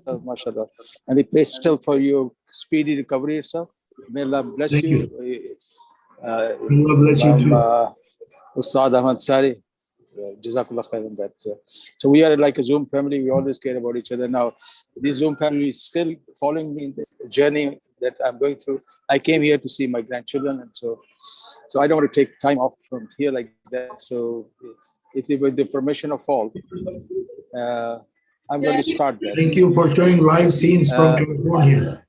MashaAllah. And we pray still for your speedy recovery itself. May Allah bless Thank you. Allah bless you too. Ustaz Ansary. Jazakallah khair on that. So we are like a Zoom family. We always care about each other. Now, this Zoom family is still following me in this journey that I'm going through. I came here to see my grandchildren, and so I don't want to take time off from here like that. So, if with the permission of all, I'm going to start that. Thank you for showing live scenes from California.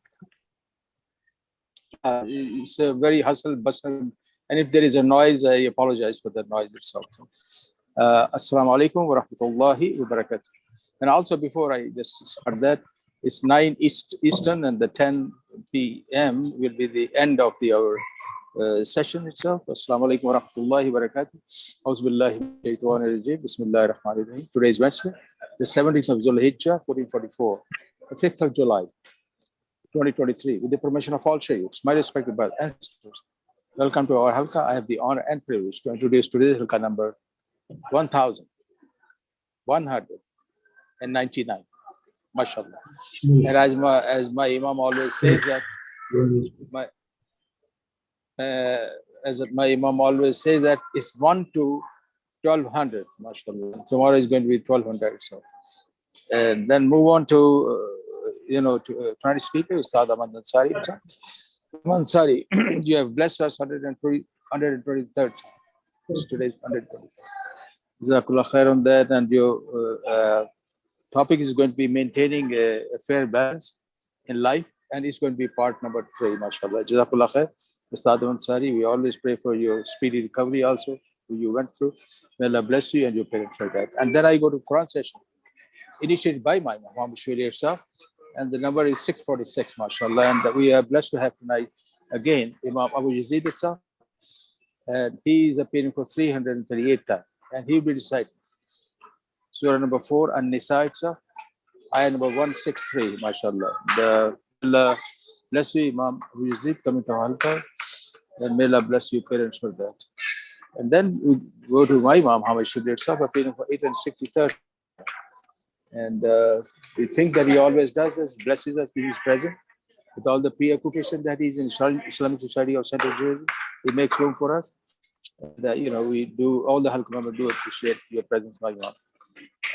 It's a very hustle bustle, and if there is a noise, I apologize for the noise itself. Assalamu alaikum wa rahmatullahi wa barakatuh. And also, before I just start that, it's 9 Eastern, and the 10 p.m. will be the end of our session itself. Assalamu alaikum wa rahmatullahi wa barakatuh. Auzubillahi minash shaitanir rajim. Bismillahir rahmanir rahim. Today is Wednesday, the 17th of Zulhijjah, 1444, the 5th of July, 2023. With the permission of all Shaykhs, my respected brothers and sisters, welcome to our halqa. I have the honor and privilege to introduce today's halqa number 1199. MashaAllah. And as my Imam always says that, it's 1 to 1200. MashaAllah. Tomorrow is going to be 1200. So, and then move on to French speaker, Ustaz Ansary. Ansary, you have blessed us 123rd. Today's 123rd. Jazakallah khair on that, and your topic is going to be maintaining a fair balance in life, and it's going to be part number 3, mashallah. Jazakallah khair. Ustaz Ansary, we always pray for your speedy recovery also, who you went through. May Allah bless you and your parents for that. And then I go to Quran session, initiated by my Muhammad Shweli itself, and the number is 646, mashallah. And we are blessed to have tonight again Imam Abu Yazid itself, and he is appearing for 338 times. And he will be reciting Surah number 4 and Nisa itself, ayah number 163, mashallah. Allah bless you, Imam Abu Yazid, coming to halqa, and may Allah bless you parents for that. And then we go to my Imam Muhammad Shweli itself, appearing for 863rd. And we think that he always does this, blesses us when he's present. With all the preoccupation that he's in Islamic Society of Central Jersey, he makes room for us. That we do all the halqa members do appreciate your presence, my Imam.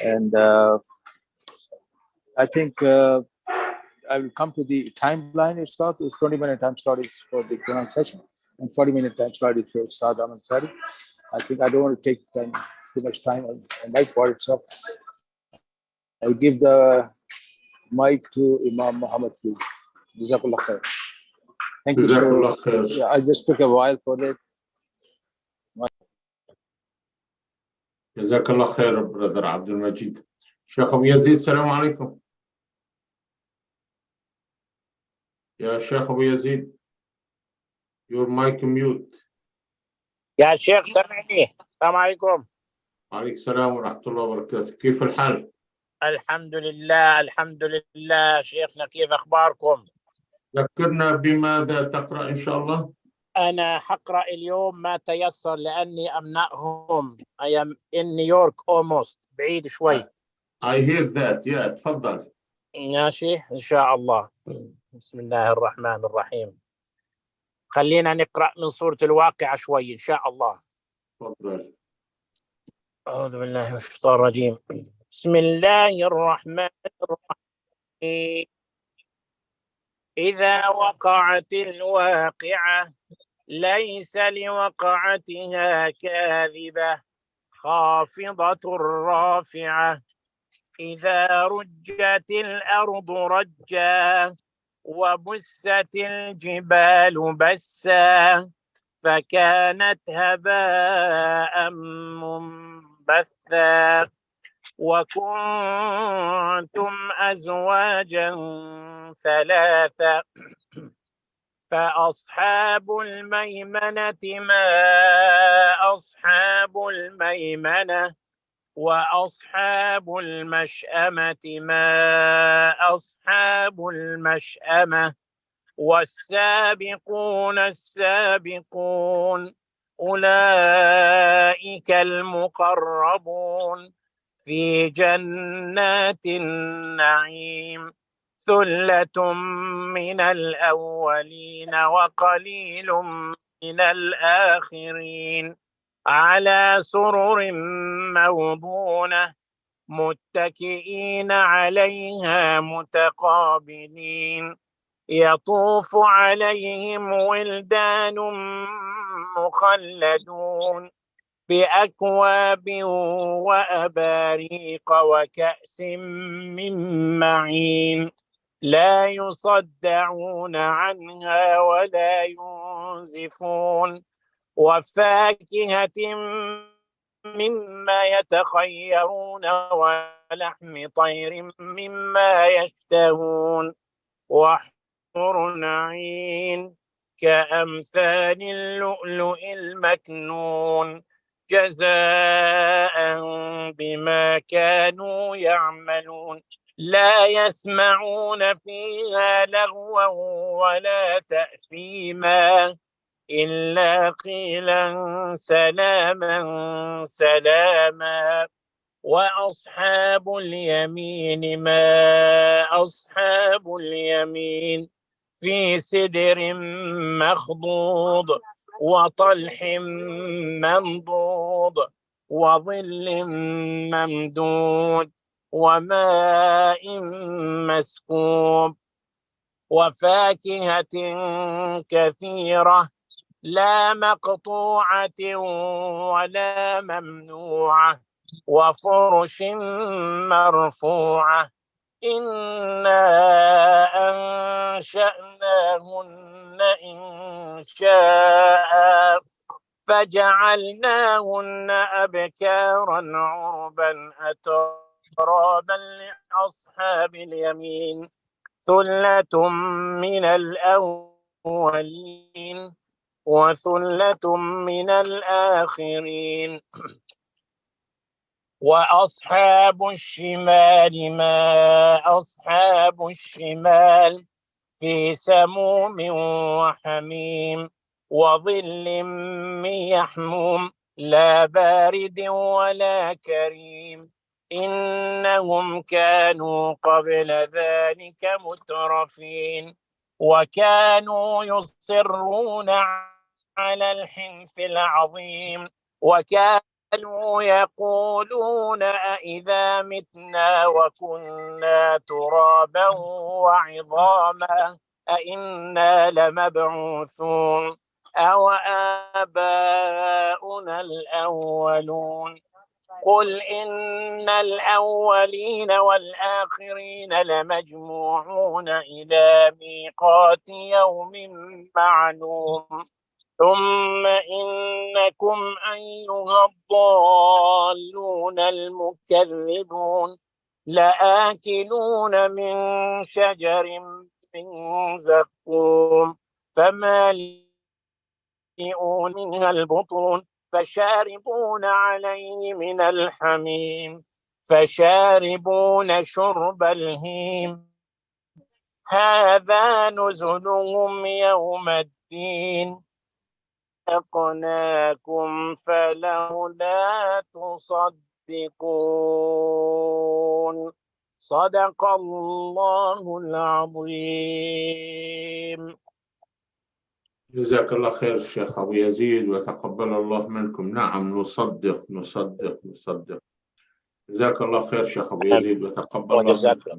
And I think I will come to the timeline itself. It's 20-minute time slot is for the Quran session, and 40-minute time slot is for Ustaz Ansary. I think I don't want to take too much time on my part itself. I'll give the mic to Imam Muhammad, please. Jazakallah khair. Thank you, sir. Yeah, I just took a while for that. جزاك الله خير brother عبد المجيد. شيخ أبو يزيد السلام عليكم. يا شيخ أبو يزيد, your mic mute. يا شيخ سمعني. السلام عليكم. وعليكم السلام ورحمة الله وبركاته. كيف الحال؟ الحمد لله الحمد لله. شيخنا كيف أخباركم؟ ذكرنا بماذا تقرأ إن شاء الله؟ أنا حقرأ اليوم ما تيسر لأني أمنعهم. I am in New York almost. بعيد شوي. I hear that. Yeah, تفضل. ماشي إن شاء الله. بسم الله الرحمن الرحيم. خلينا نقرأ من سورة الواقعة شوي إن شاء الله. تفضل. أعوذ بالله من الشيطان الرجيم. بسم الله الرحمن الرحيم. إذا وقعت الواقعة ليس لوقعتها كاذبة خافضة رافعة إذا رجت الأرض رجا وبست الجبال بسا فكانت هباء منبثا وكنتم أزواجا ثلاثة فأصحاب الميمنة ما أصحاب الميمنة وأصحاب المشأمة ما أصحاب المشأمة والسابقون السابقون أولئك المقربون في جنات النعيم ثلة من الأولين وقليل من الآخرين على سرر موضونة متكئين عليها متقابلين يطوف عليهم ولدان مخلدون بأكواب وأباريق وكأس من معين لا يصدعون عنها ولا ينزفون وفاكهة مما يتخيرون ولحم طير مما يشتهون وحور عين كأمثال اللؤلؤ المكنون جزاء بما كانوا يعملون لا يسمعون فيها لغوا ولا تأثيما إلا قيلا سلاما سلاما وأصحاب اليمين ما أصحاب اليمين في سدر مخضود وطلح منضود وظل ممدود وماء مسكوب وفاكهة كثيرة لا مقطوعة ولا ممنوعة وفرش مرفوعة إنا أنشأناهن إنشاء فجعلناهن أبكارا عربا أترابا لأصحاب اليمين ثلة من الأولين وثلة من الآخرين وأصحاب الشمال ما أصحاب الشمال في سموم وحميم وظل من يحموم لا بارد ولا كريم إنهم كانوا قبل ذلك مترفين وكانوا يصرون على الحنث العظيم وكانوا يقولون أئذا متنا وكنا ترابا وعظاما أئنا لمبعوثون أو آباؤنا الأولون قل إن الأولين والآخرين لمجموعون إلى ميقات يوم معلوم ثم إنكم أيها الضالون المكذبون لآكلون من شجر من زقوم فمالئون منها البطون فشاربون عليه من الحميم فشاربون شرب الهيم هذا نزلهم يوم الدين خلقناكم فلولا تصدقون صدق الله العظيم. جزاك الله خير شيخ أبو يزيد وتقبل الله منكم. نعم نصدق. جزاك الله خير شيخ أبو يزيد وتقبل الله منكم.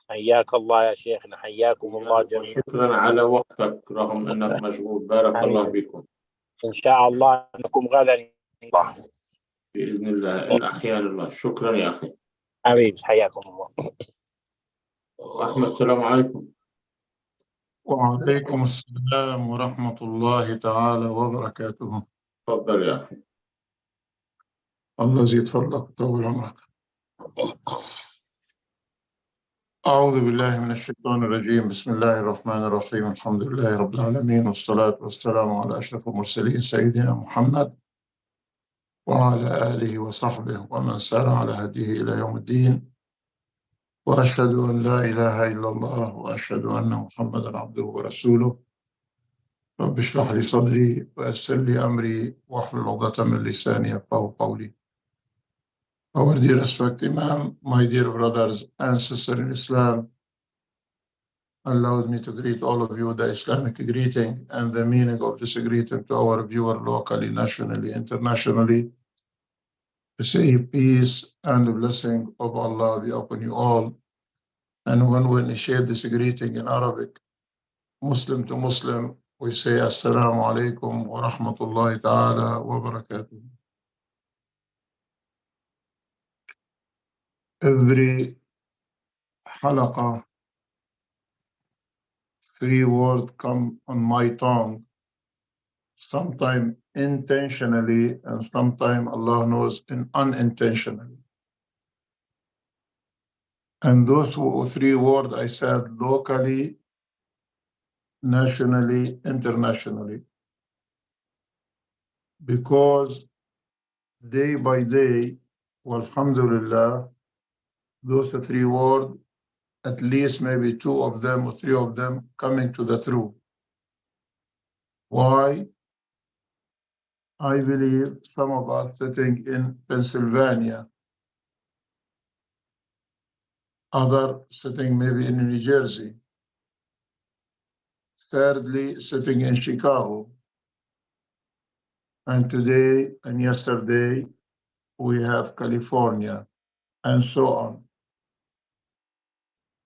حياك الله يا شيخنا حياكم الله جميعا. شكرا على وقتك رغم أنك مشغول. بارك الله بكم. إن شاء الله نكون غدا الله بإذن الله إن أحيانا الله. شكرا يا أخي حبيبي حياكم الله. أحمد السلام عليكم. وعليكم السلام ورحمة الله تعالى وبركاته. تفضل يا أخي. الله يزيد فضلك وطول عمرك. أعوذ بالله من الشيطان الرجيم. بسم الله الرحمن الرحيم. الحمد لله رب العالمين والصلاة والسلام على أشرف المرسلين سيدنا محمد وعلى آله وصحبه ومن سار على هديه إلى يوم الدين. وأشهد أن لا إله إلا الله وأشهد أن محمدا عبده ورسوله. رب اشرح لي صدري ويسر لي أمري واحلل عقدة من لساني يفقهوا قولي. Our dear respected Imam, my dear brothers and sisters in Islam, allowed me to greet all of you with the Islamic greeting and the meaning of this greeting to our viewer locally, nationally, internationally, to say peace and the blessing of Allah be upon you all. And when we initiate this greeting in Arabic, Muslim to Muslim, we say Assalamu alaikum wa rahmatullahi ta'ala wa barakatuh. Every halaqah, 3 words come on my tongue, sometimes intentionally and sometimes Allah knows unintentionally. And those 3 words I said locally, nationally, internationally, because day by day, alhamdulillah, those 3 words, at least maybe 2 of them or 3 of them coming to the truth. Why? I believe some of us sitting in Pennsylvania, other sitting maybe in New Jersey, thirdly sitting in Chicago, and today and yesterday we have California, and so on.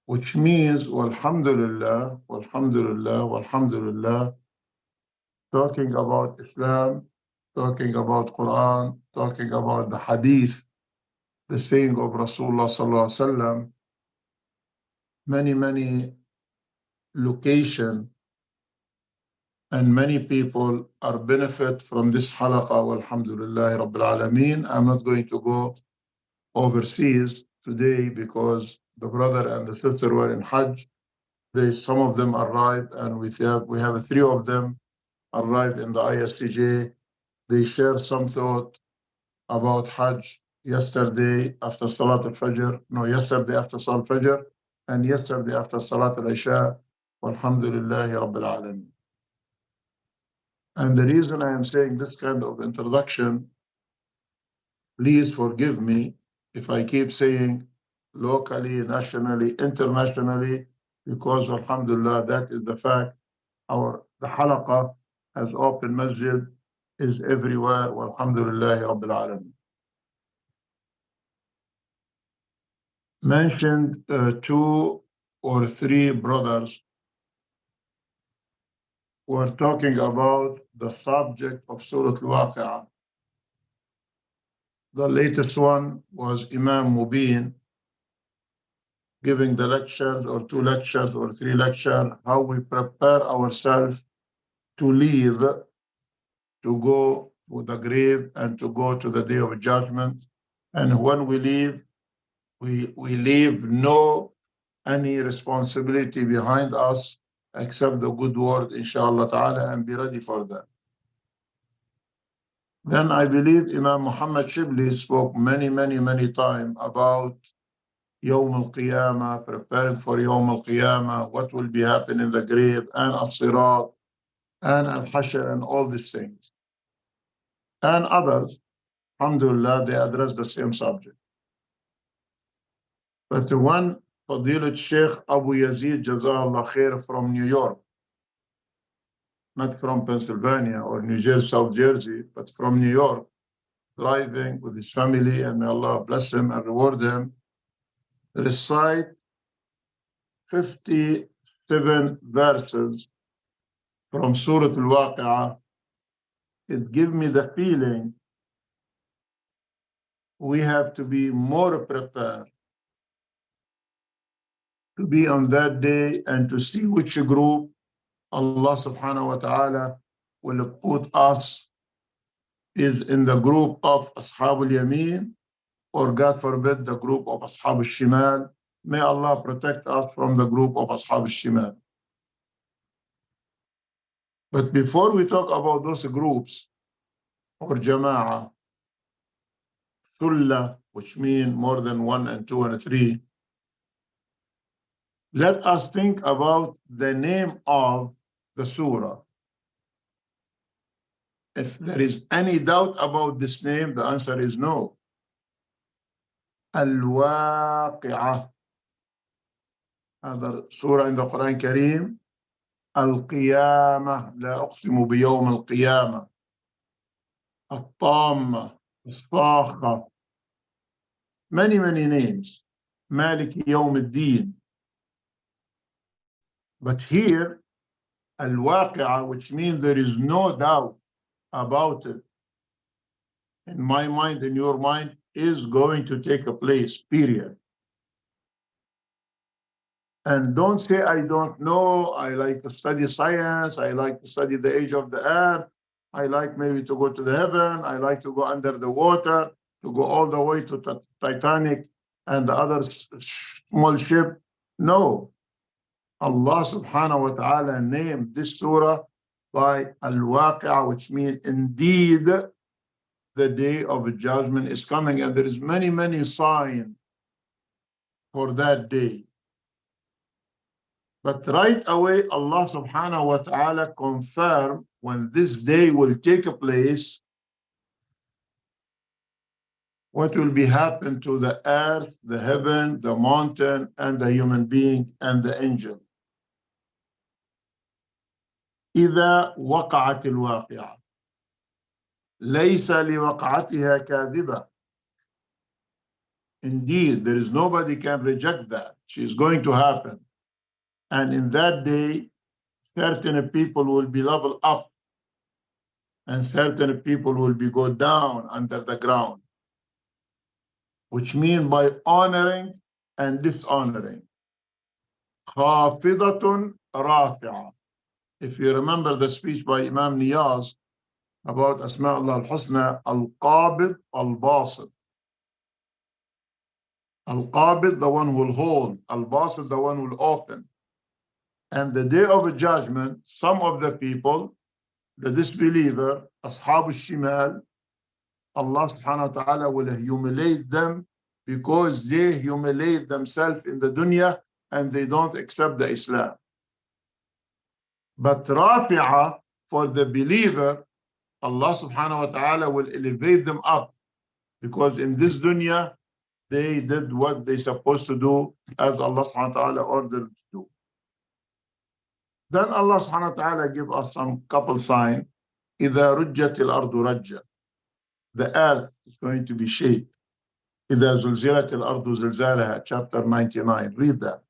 Which means, walhamdulillah, walhamdulillah, walhamdulillah, talking about Islam, talking about Quran, talking about the hadith, the saying of Rasulullah sallallahu alaihi wasallam, many locations and many people are benefit from this halaqah, walhamdulillah rabbil alameen. I'm not going to go overseas today because the brother and the sister were in Hajj. Some of them arrived, and we have 3 of them arrived in the ISTJ. They share some thought about Hajj yesterday after Salat al-Fajr, yesterday after Salat al-Fajr, and yesterday after Salat al-Isha, walhamdulillahi rabbil alameen. And the reason I am saying this kind of introduction, please forgive me if I keep saying locally, nationally, internationally, because alhamdulillah, that is the fact. The halaqah has open Masjid, is everywhere, walhamdulillahi rabbil alameen. Mentioned 2 or 3 brothers were talking about the subject of Surah Al-Waqi'ah. The latest one was Imam Mubin giving the lectures or 2 lectures or 3 lectures, how we prepare ourselves to leave, to go to the grave and to go to the day of judgment. And when we leave, we leave no any responsibility behind us except the good word, inshallah ta'ala, and be ready for that. Then I believe Imam Muhammad Chebli spoke many times about Yawm al-Qiyamah, preparing for Yawm al-Qiyamah, what will be happening in the grave, and al-Sirat, and al-Hashr, and all these things. And others, alhamdulillah, they address the same subject. But the one, Fadilat Sheikh Abu Yazid, Jazallah Khair, from New York, not from Pennsylvania or New Jersey, South Jersey, but from New York, driving with his family, and may Allah bless him and reward him, recite 57 verses from Surah Al-Waqi'ah. It gives me the feeling we have to be more prepared to be on that day and to see which group Allah subhanahu wa ta'ala will put us is in the group of Ashab al-Yameen, or God forbid the group of Ashab al-Shimal. May Allah protect us from the group of Ashab al-Shimal. But before we talk about those groups, or Jama'ah, Thulla, which mean more than 1 and 2 and 3, let us think about the name of the surah. If there is any doubt about this name, the answer is no. الواقعة. هذا سورة in the Quran Kareem. القيامة، لا أقسم بيوم القيامة. الطامة، الصاخة. Many names. مالك يوم الدين. But here, الواقعة, which means there is no doubt about it, in my mind, in your mind, is going to take a place, period. And don't say, I don't know, I like to study science, I like to study the age of the earth, I like maybe to go to the heaven, I like to go under the water, to go all the way to Titanic and the other small ship. No. Allah subhanahu wa ta'ala named this surah by Al-Waqi'ah, which means indeed the day of judgment is coming, and there is many signs for that day. But right away, Allah subhanahu wa ta'ala confirmed when this day will take place, what will be happen to the earth, the heaven, the mountain, and the human being and the angel. إذا وقعت الواقعة ليس لوقعتها كاذبة. Indeed, there is nobody can reject that. She is going to happen. And in that day, certain people will be leveled up and certain people will be go down under the ground, which means by honoring and dishonoring. خافضة رافعة. If you remember the speech by Imam Niyaz about Asma Allah al-Husna, al-Qabid, al-Basit. Al-Qabid, the one who will hold, al-Basit, the one who will open. And the day of judgment, some of the people, the disbeliever, Ashab al-Shimal, Allah subhanahu wa ta'ala will humiliate them because they humiliate themselves in the dunya and they don't accept the Islam. But Rafi'ah, for the believer, Allah subhanahu wa ta'ala will elevate them up because in this dunya, they did what they supposed to do as Allah subhanahu wa ta'ala ordered to do. Then Allah subhanahu wa ta'ala give us some couple signs. إِذَا رُجَّتِ الْأَرْضُ رَجَّةً. The earth is going to be shaken. إِذَا زُلْزِلَتِ الْأَرْضُ زِلْزَالَهَا, chapter 99. Read that.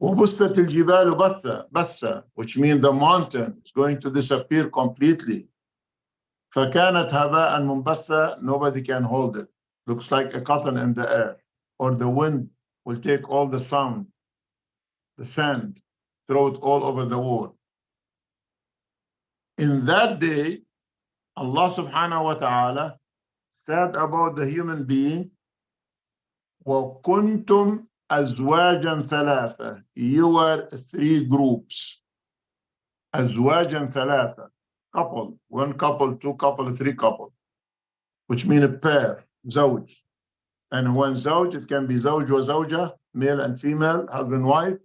وَبُسَّتِ الْجِبَالُ بَثًّا, which means the mountain is going to disappear completely. فَكَانَتْ هَبَاءً مُنْبَثًّا, nobody can hold it. Looks like a cotton in the air. Or the wind will take all the sound, the sand, throw it all over the world. In that day, Allah subhanahu wa ta'ala said about the human being, وَكُنْتُمْ أَزْوَاجًا ثَلَاثًا. You are three groups. أَزْوَاجًا ثَلَاثًا. Couple, one couple, two couple, three couple, which means a pair, zawj. And when zawj, it can be zawj wa zawja, male and female, husband, wife.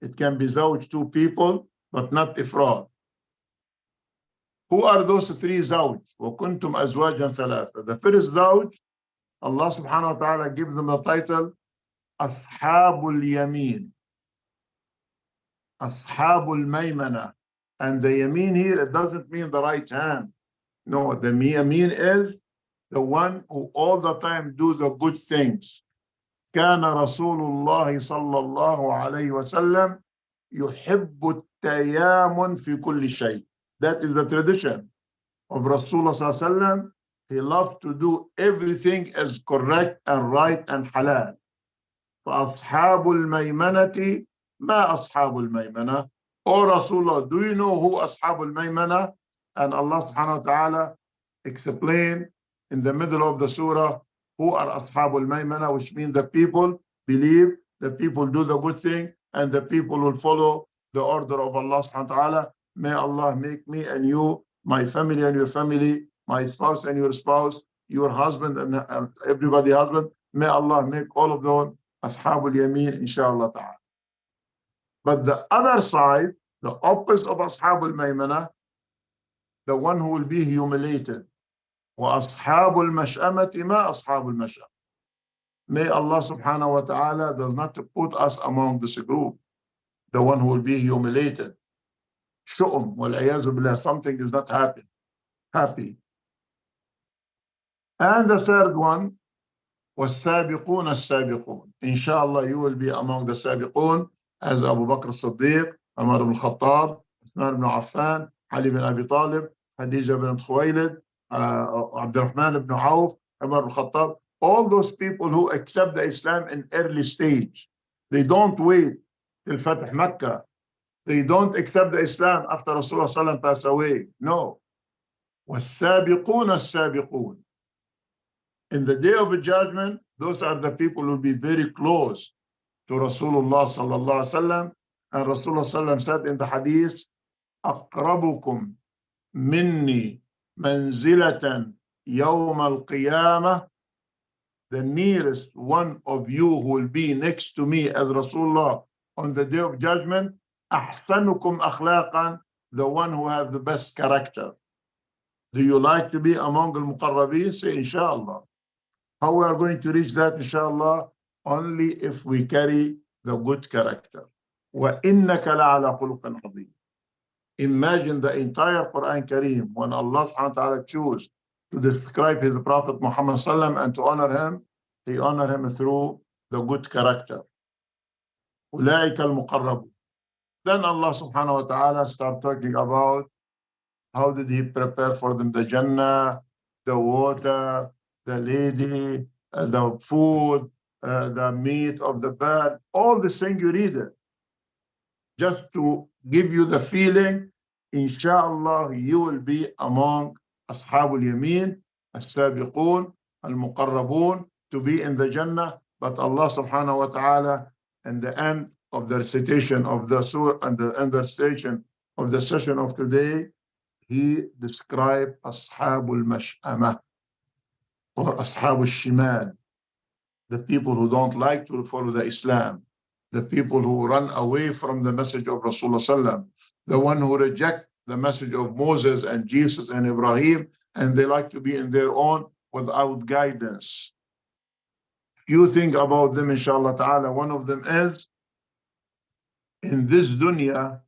It can be zawj, two people, but not ifrad. Who are those three zawj? وَكُنْتُمْ أَزْوَاجًا ثَلَاثًا. The first zawj, Allah subhanahu wa ta'ala gives them the title, Ashabul Yameen. Ashabul Maymana. And the Yameen here, it doesn't mean the right hand. No, the Yameen is the one who all the time do the good things. كان رسول الله صلى الله عليه وسلم يحب التيامن في كل شيء. That is the tradition of Rasulullah صلى الله عليه وسلم. He loved to do everything as correct and right and halal. فأصحاب الميمنة ما أصحاب الميمنة. O Rasulullah, do you know who أصحاب الميمنة? And Allah subhanahu wa ta'ala explain in the middle of the surah who are أصحاب الميمنة, which means the people believe, the people do the good thing, and the people will follow the order of Allah subhanahu wa ta'ala. May Allah make me and you, my family and your family, my spouse and your spouse, your husband and everybody husband. May Allah make all of them Ashabul Yameen, inshallah ta'ala. But the other side, the opposite of Ashabul Maymana, the one who will be humiliated. وَأَصْحَابُ الْمَشْأَمَةِ مَا أَصْحَابُ الْمَشْأَمَةِ. May Allah subhanahu wa ta'ala does not put us among this group, the one who will be humiliated. Shu'um, wal-'iyazu billah, something is not happy. And the third one, وَالسَّابِقُونَ السَّابِقُونَ. Inshallah, you will be among the sabiqun, as Abu Bakr as-Siddiq, Umar ibn Khattab, Uthman ibn Affan, Ali ibn Abi Talib, Khadija ibn Khuwaylid, Abdurrahman ibn Auf, Umar ibn Khattab, all those people who accept the Islam in early stage. They don't wait till Fatih Makkah. They don't accept the Islam after Rasulullah sallallahu passed away. No. وَالسَّابِقُونَ السَّابِقُونَ. In the day of judgment, those are the people who will be very close to Rasulullah sallallahu alaihi wasallam. And Rasulullah sallallahu said in the hadith, أَقْرَبُكُمْ مِنِّي مَنْزِلَةً يَوْمَ الْقِيَامَةِ. The nearest one of you who will be next to me as Rasulullah on the day of judgment, أَحْسَنُكُمْ أَخْلَاقًا. The one who has the best character. Do you like to be among al-muqarrabeen? Say inshallah. How we are going to reach that, inshallah? Only if we carry the good character. وَإِنَّكَ لَعَلَى خُلُقٍ عَظِيمٍ. Imagine the entire Quran Kareem, when Allah subhanahu wa ta'ala chose to describe his Prophet Muhammad sallam and to honor him, he honored him through the good character. أُولَٰئِكَ الْمُقَرَّبُونَ. Then Allah subhanahu wa ta'ala start talking about how did he prepare for them the Jannah, the water, the lady, the food, the meat of the bird, all the things you read it. Just to give you the feeling, inshallah, you will be among Ashabul Yameen, As-Sabiqun, Al-Muqarrabun, to be in the Jannah. But Allah subhanahu wa ta'ala, in the end of the recitation of the surah and the end of the recitation of the session of today, he described Ashabul Mash'amah or Ashabul Shimal, the people who don't like to follow the Islam, the people who run away from the message of Rasulullah sallam, the one who reject the message of Moses and Jesus and Ibrahim, and they like to be in their own without guidance. Few things about them, inshallah ta'ala. One of them is, in this dunya,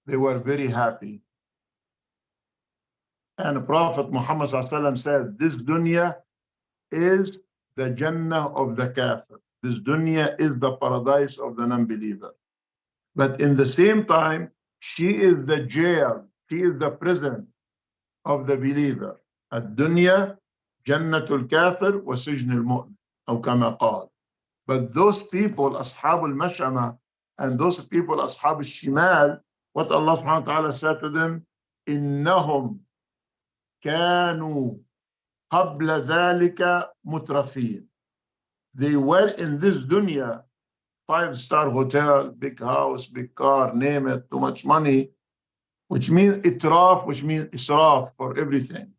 they were very happy. And Prophet Muhammad sallallahu said, this dunya is the Jannah of the kafir. This dunya is the paradise of the non-believer. But in the same time, she is the jail, she is the prison of the believer. Ad-dunya, Jannatul kafir wa sijnul mu'min, or kama qal. But those people, Ashabul Mash'amah, and those people, Ashabul Shimal, what Allah subhanahu wa ta'ala said to them, إِنَّهُمْ كَانُوا قَبْلَ ذَلِكَ مُتْرَفِينَ. They were in this dunya, 5-star hotel, big house, big car, name it, too much money, which means itraf, which means israf for everything.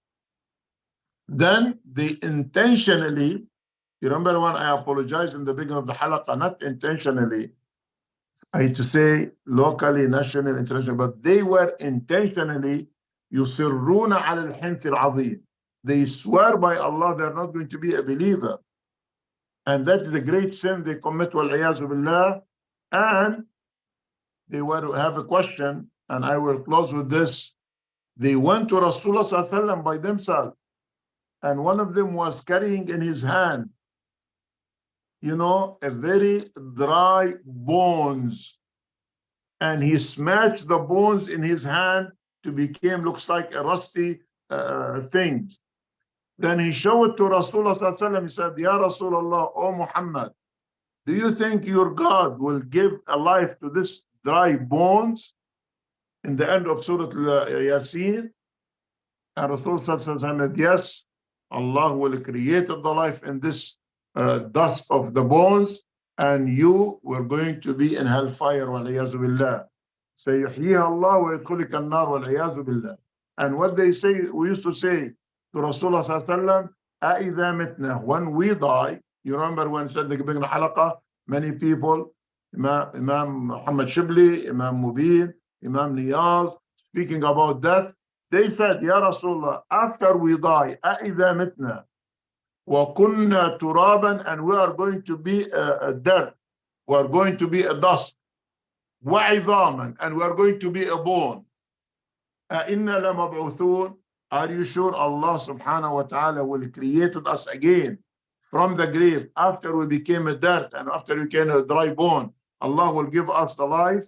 Then they intentionally, you remember when I apologized in the beginning of the halaqah, not intentionally, I had to say locally, national, international, but they were intentionally يُصِرُّونَ عَلَى الْحِنْثِ الْعَظِيمِ. They swear by Allah they're not going to be a believer. And that is a great sin they commit, wal-'iyazu billah. And they have a question, and I will close with this. They went to Rasulullah sallallahu alaihi wasallam by themselves, and one of them was carrying in his hand, a very dry bones, and he smashed the bones in his hand to become, looks like a rusty thing. Then he showed it to Rasulullah sallallahu alaihi wasallam. He said, Ya Rasulullah, O Muhammad, do you think your God will give a life to this dry bones in the end of Surah Yasin? And Rasulullah said, yes, Allah will create the life in this dust of the bones, and you were going to be in hellfire, wal-iyazu billah. سَيُحْيِيهَا اللَّهُ وَيَدْخُلِكَ النَّارُ وَالْعِيَاذُ بِاللَّهِ. And what they say, we used to say to Rasulullah sallallahu alaihi wasallam, أَإِذَا مِتْنَا, when we die, you remember when said the beginning of halaqah, many people, Imam Muhammad Chebli, Imam Mubin, Imam Niyaz, speaking about death, They said, Ya Rasulullah, after we die, أَإِذَا مِتْنَا وَكُنَّا تُرَابًا, and we are going to be a dirt, we are going to be a dust, وَعِظَامًا, and we are going to be a bone. أَإِنَّا لَمَبْعُثُونَ, are you sure Allah subhanahu wa ta'ala will create us again from the grave after we became a dirt and after we became a dry bone? Allah will give us the life.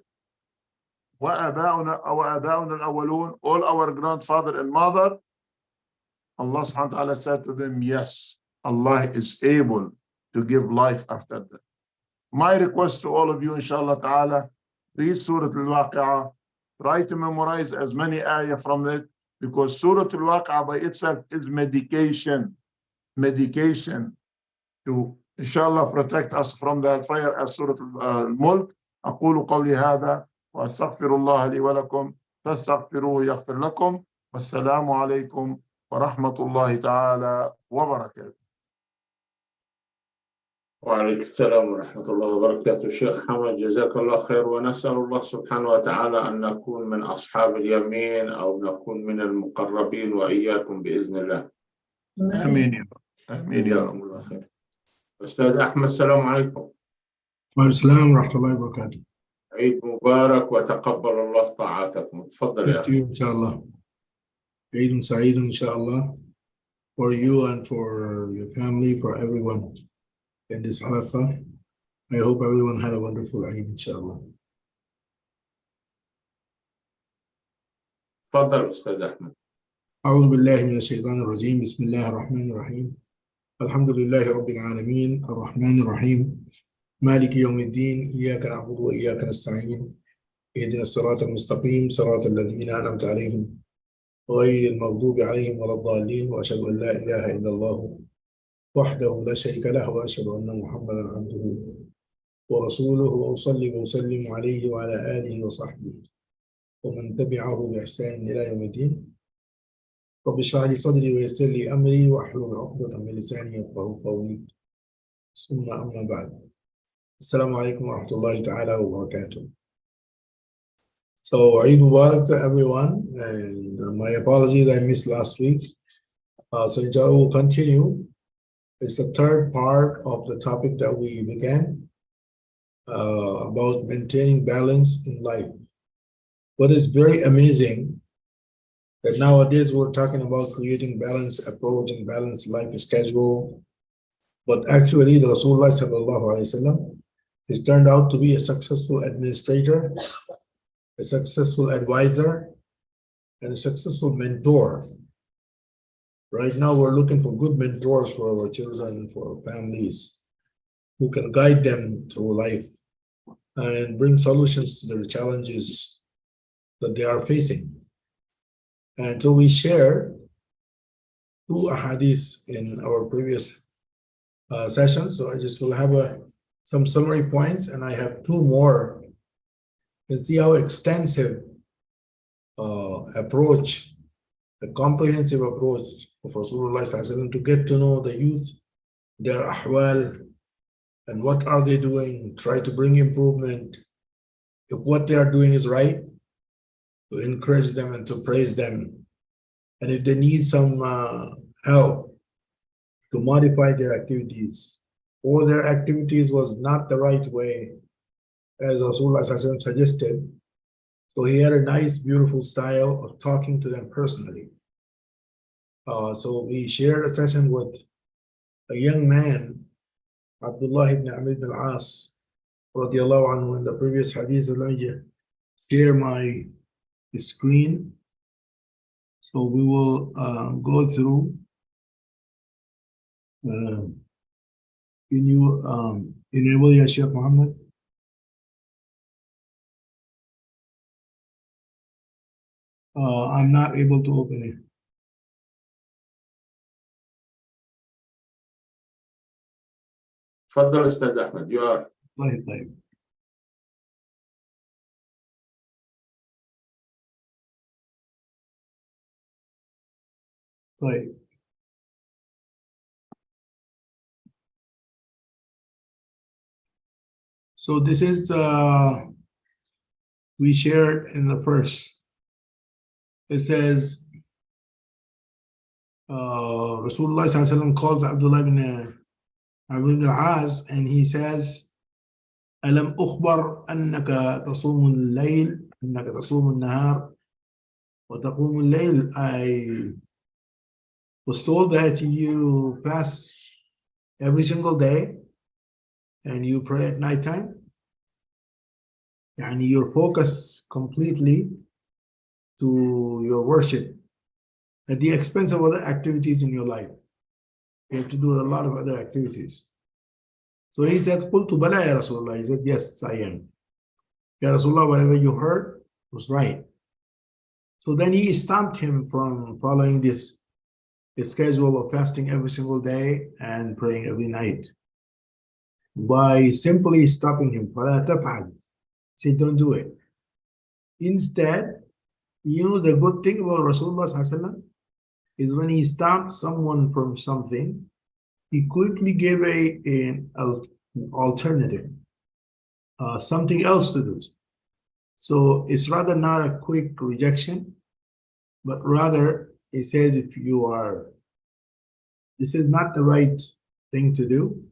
وَآبَاؤُنَا الْأَوَّلُونَ, all our grandfather and mother. Allah subhanahu wa ta'ala said to them, yes, Allah is able to give life after that. My request to all of you, inshallah ta'ala, read Surah Al-Waqi'ah, try to memorize as many ayah from it, because Surah Al-Waqi'ah by itself is medication to, inshallah, protect us from the fire as Surah Al-Mulk. أقول قولي هذا وأستغفر الله لي ولكم فاستغفروه يغفر لكم والسلام عليكم ورحمة الله تعالى وبركاته. وعليكم السلام ورحمة الله وبركاته. شيخ حمد جزاك الله خير، ونسأل الله سبحانه وتعالى أن نكون من أصحاب اليمين أو نكون من المقربين وإياكم بإذن الله. آمين يا رب. آمين يا جزاكم الله خير. أستاذ أحمد السلام عليكم. وعليكم السلام ورحمة الله وبركاته. عيد مبارك وتقبل الله طاعتكم. تفضل يا أخي. إن شاء الله. عيد سعيد إن شاء الله for you and for your family, for everyone in this Halaqah. I hope everyone had a wonderful Eid, inshallah. تفضل أستاذ أحمد. أعوذ بالله من الشيطان الرجيم. بسم الله الرحمن الرحيم. الحمد لله رب العالمين الرحمن الرحيم مالك يوم الدين إياك نعبد وإياك نستعين اهدنا الصراط المستقيم صراط الذين أنعمت عليهم غير المغضوب عليهم ولا الضالين وأشهد أن لا إله إلا الله وحده لا شريك له وأشهد أن محمدا عبده ورسوله وأصلي وأسلم عليه وعلى آله وصحبه ومن تبعه بإحسان إلى يوم الدين. رب اشرح لي صدري ويسر لي أمري واحلل عقدة من لساني يفقهوا قولي. ثم أما بعد. Assalamu alaikum wa rahmatullahi ta'ala wa barakatuh. So, Eid Mubarak to everyone, and my apologies, I missed last week. So, inshallah, we'll continue. It's the third part of the topic that we began about maintaining balance in life. What is very amazing that nowadays we're talking about creating balanced approach and balanced life schedule, but actually the Rasulullah sallallahu alaihi wasallam has turned out to be a successful administrator, a successful advisor, and a successful mentor. Right now, we're looking for good mentors for our children, for our families, who can guide them through life and bring solutions to the challenges that they are facing. And so we share two ahadith in our previous session. So I just will have some summary points, and I have two more. You see how extensive approach, a comprehensive approach of Rasulullah to get to know the youth, their ahwal, and what are they doing, try to bring improvement. If what they are doing is right, to encourage them and to praise them. And if they need some help, to modify their activities, or their activities was not the right way, as Rasulullah suggested. So he had a nice, beautiful style of talking to them personally. So we shared a session with a young man, Abdullah ibn Amr ibn al-As, radiallahu anhu, in the previous hadith. Let me share my screen. So we will go through. Can you enable Ya Shaykh Muhammad? I'm not able to open it. تفضل أستاذ أحمد. You are. طيب. So this is we shared in the first. It says Rasulullah sallallahu alaihi wasallam calls Abdullah ibn al-Az and he says, ألم أخبر أنك تصوم الليل أنك تصوم النهار وتقوم الليل. I was told that you fast every single day and you pray at night time. And you're focused completely to your worship at the expense of other activities in your life. You have to do a lot of other activities. So he said, قلت بلى يا Rasulullah. He said, yes, I am. Ya Rasulullah, whatever you heard was right. So then he stopped him from following this schedule of fasting every single day and praying every night by simply stopping him. فلا تفعل. He said, don't do it. Instead, you know, the good thing about Rasulullah sallallahu is when he stopped someone from something, he quickly gave an alternative, something else to do. So it's rather not a quick rejection, but rather he says, if you are, this is not the right thing to do,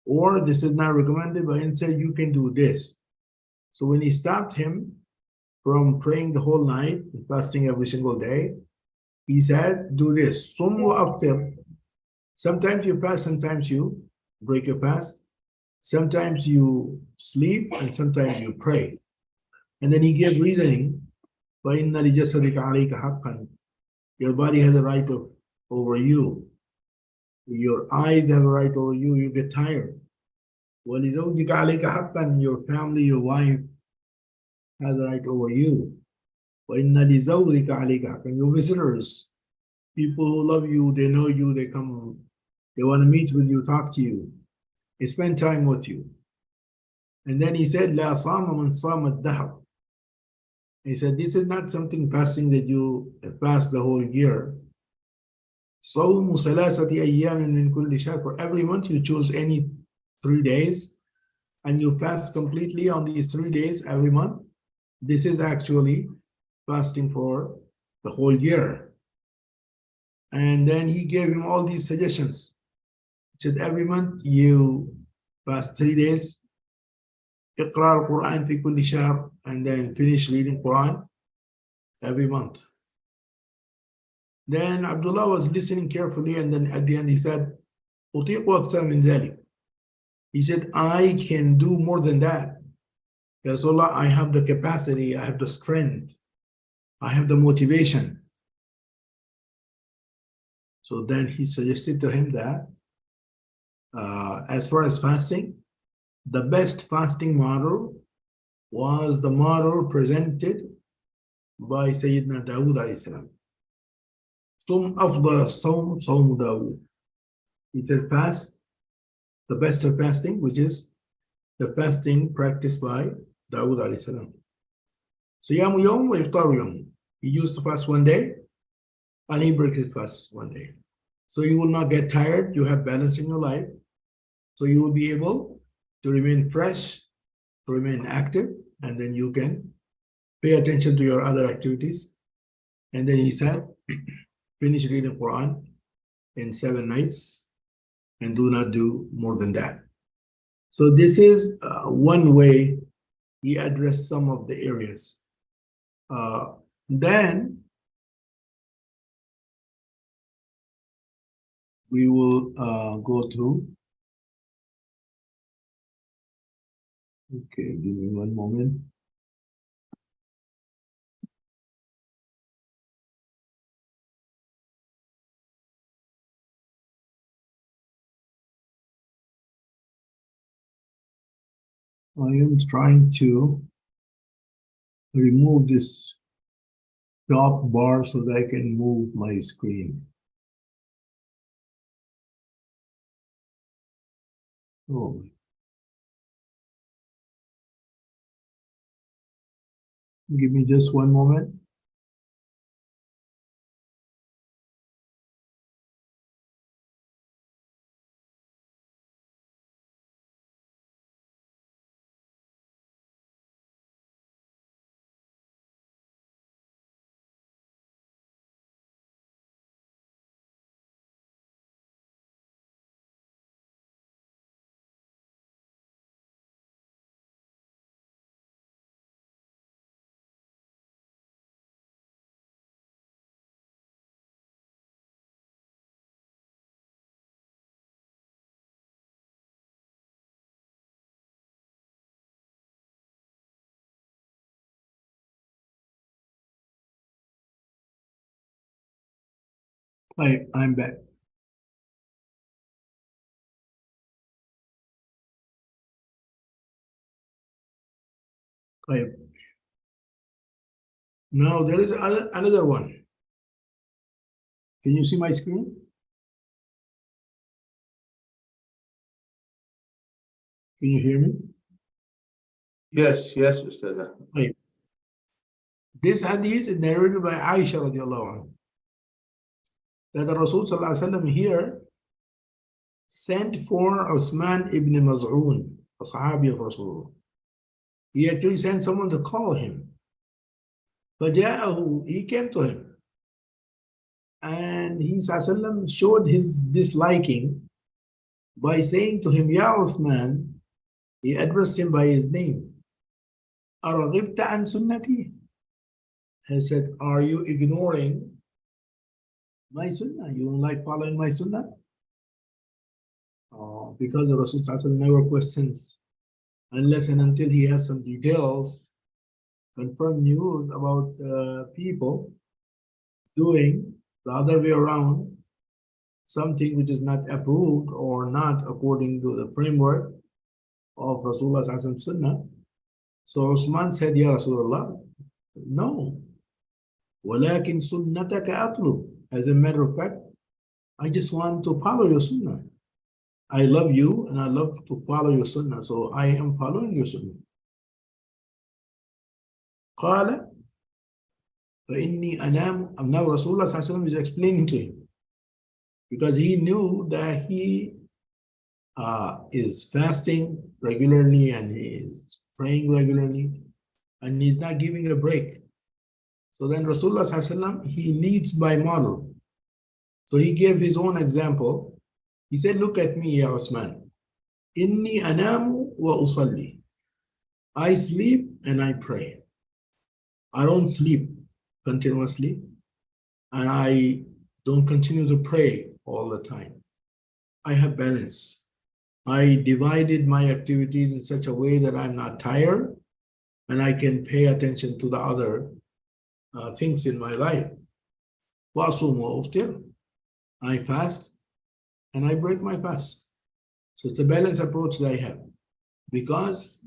or this is not recommended, but instead you can do this. So when he stopped him from praying the whole night, fasting every single day, he said, do this. Sum wa aftir. Sometimes you fast, sometimes you break your fast. Sometimes you sleep, and sometimes you pray. And then he gave reasoning. فَإِنَّ لِجَسَدِكَ عَلَيْكَ حَقًّا. Your body has a right over you. Your eyes have a right over you. You get tired. وَلِزَوْجِكَ عَلَيْكَ حَقًّا. Your family, your wife has a right over you. وَإِنَّ لِزَوْجِكَ عَلَيْكَ حَقًّا. Your visitors, people who love you, they know you, they come, they want to meet with you, talk to you, they spend time with you. And then he said, لَا صَامَ مَنْ صَامَ الدَّهْرَ. He said, this is not something fasting that you fast the whole year. صَوْمُ ثَلَاثَةِ أَيَّامٍ مِنْ كُلِّ شَهْرٍ. For every month you choose any 3 days and you fast completely on these 3 days every month. This is actually fasting for the whole year. And then he gave him all these suggestions. He said, every month you fast 3 days, اقرأ القرآن في كل شهر, and then finish reading Quran every month. Then Abdullah was listening carefully, and then at the end he said, أطيق أكثر من ذلك. He said, I can do more than that. Ya Rasulullah, I have the capacity, I have the strength, I have the motivation. So then he suggested to him that as far as fasting, the best fasting model was the model presented by Sayyidina Dawood alayhi salam. Sum afdal as-sawm, sawm Dawood. He said, fast, the best of fasting, which is the fasting practiced by Dawood alayhi salam. Siyamu yawm wa iftaru yawm. He used to fast one day, and he breaks his fast one day. So you will not get tired, you have balance in your life. So you will be able to remain fresh, to remain active, and then you can pay attention to your other activities. And then he said, finish reading Quran in 7 nights and do not do more than that. So this is one way he addressed some of the areas. Then we will go through. Okay, give me one moment. I am trying to remove this top bar so that I can move my screen. Oh. Give me just one moment. I'm back. Right. Now there is another one. Can you see my screen? Can you hear me? Yes, Ustaz. Right. This hadith is narrated by Aisha radiallahu anha, that the Rasul sallallahu alaihi wasallam here sent for Uthman ibn Maz'un, a Sahabi of Rasulullah. He actually sent someone to call him. فَجَاءَهُ, he came to him. And he sallallahu showed his disliking by saying to him, Ya Uthman, he addressed him by his name. أَرَغِبْتَ عَنْ سُنَّتِي? He said, are you ignoring my sunnah? You don't like following my sunnah? Because the Rasul never questions unless and until he has some details, confirmed news about people doing the other way around, something which is not approved or not according to the framework of Rasulullah Sunnah. So Usman said, Ya Rasulullah, no. وَلَكِنْ سُنَّتَكَ أَطْلُبُ. As a matter of fact, I just want to follow your sunnah. I love you and I love to follow your sunnah, so I am following your sunnah. قال فإني أنام. Now Rasulullah is explaining to him, because he knew that he is fasting regularly and he is praying regularly and he's not giving a break. So then Rasulullah he leads by model. So he gave his own example. He said, look at me, Ya Usman. Inni anamu wa usalli. I sleep and I pray. I don't sleep continuously and I don't continue to pray all the time. I have balance. I divided my activities in such a way that I'm not tired and I can pay attention to the other things in my life. وَأَصُومُ وَأُفْطِرُ. I fast and I break my fast. So it's a balanced approach that I have, because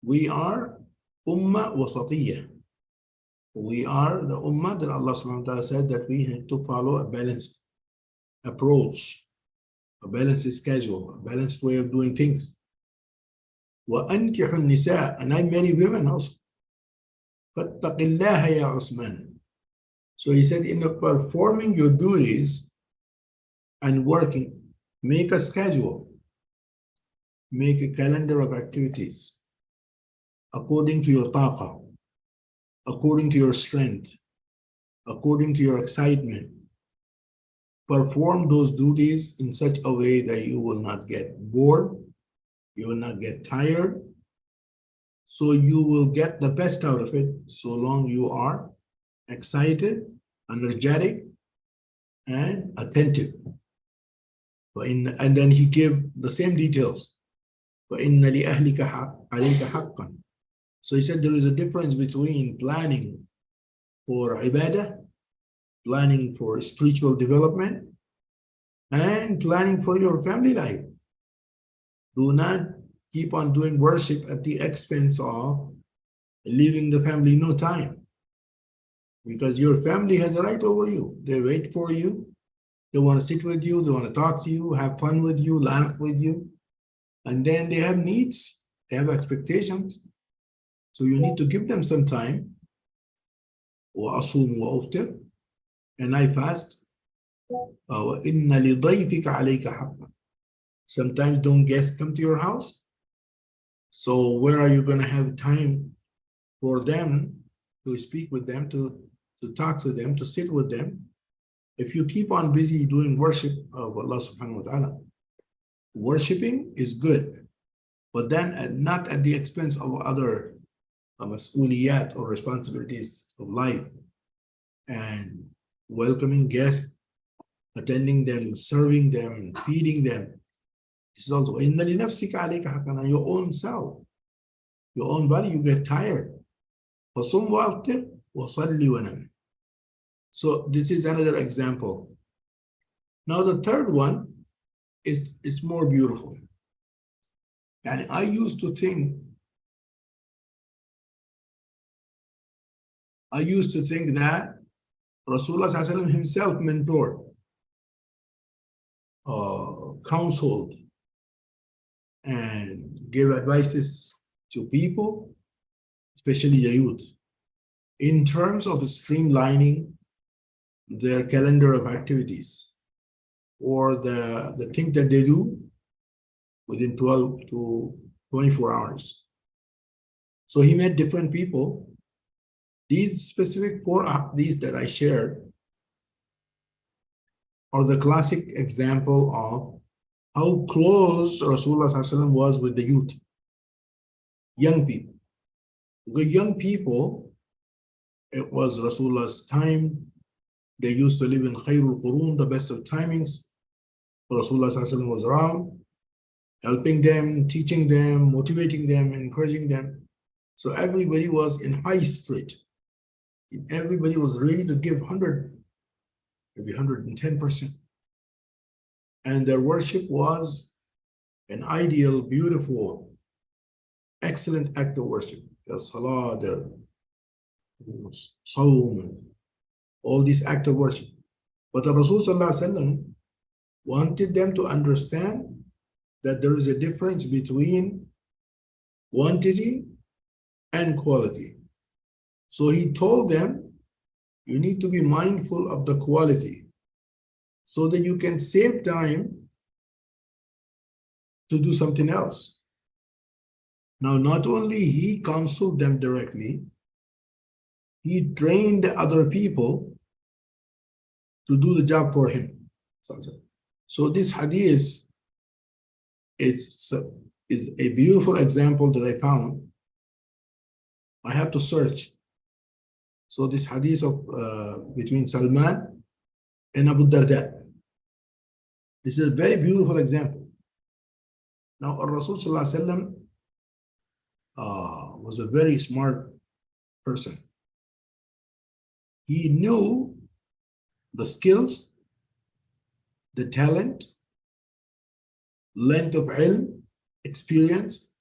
we are ummah wasatiyah. We are the ummah that Allah subhanahu wa ta'ala said that we have to follow a balanced approach, a balanced schedule, a balanced way of doing things. وَأَنْكِحُ النِّسَاءَ. And I marry women also. فَاتَّقِ اللَّهَ يَا عُثْمَانَ. So he said, in performing your duties and working, make a schedule, make a calendar of activities according to your taqah, according to your strength, according to your excitement. Perform those duties in such a way that you will not get bored, you will not get tired, so you will get the best out of it so long you are excited, energetic, and attentive. And then he gave the same details. وَإِنَّ لِأَهْلِكَ عَلَيْكَ حَقًّا. So he said there is a difference between planning for ibadah, planning for spiritual development, and planning for your family life. Do not keep on doing worship at the expense of leaving the family no time, because your family has a right over you. They wait for you. They want to sit with you. They want to talk to you, have fun with you, laugh with you. And then they have needs. They have expectations. So you need to give them some time. وَأَصُومُ وَأُفْطِرُ. And I fast. وَإِنَّ لِضَيْفِكَ عَلَيْكَ حَقًّا. Sometimes don't guests come to your house. So where are you going to have time for them to speak with them, to talk to them, to sit with them? If you keep on busy doing worship of Allah subhanahu wa ta'ala, worshiping is good, but then not at the expense of other mas'uliyat or responsibilities of life, and welcoming guests, attending them, serving them, feeding them. This is also inna li nafsika alayka haqqan, your own self, your own body. You get tired. فَصُمْ وَأَفْطِرْ وَصَلِّ وَنَمْ. So this is another example Now the third one is more beautiful. And I used to think that Rasulullah Sallallahu Alaihi Wasallam himself mentored, counseled, and gave advices to people, especially the youth, in terms of streamlining their calendar of activities or the thing that they do within 12 to 24 hours. So he met different people. These specific 4 hadiths that I shared are the classic example of how close Rasulullah ﷺ was with the youth, young people. Because young people, it was Rasulullah's time. They used to live in Khairul Qurun, the best of timings. Rasulullah ﷺ was around, helping them, teaching them, motivating them, encouraging them. So everybody was in high spirit. Everybody was ready to give 100, maybe 110%. And their worship was an ideal, beautiful, excellent act of worship. The salah, the sawm, all these acts of worship. But the Rasul Sallallahu Alaihi Wasallam wanted them to understand that there is a difference between quantity and quality. So he told them, you need to be mindful of the quality so that you can save time to do something else. Now, not only he counseled them directly, he trained other people to do the job for him. So this hadith is a beautiful example that I found. I have to search. So this hadith of between Salman and Abu Darda. This is a very beautiful example. Now, Rasul Sallallahu Alaihi Wasallam was a very smart person. He knew the skills, the talent, length of ilm, experience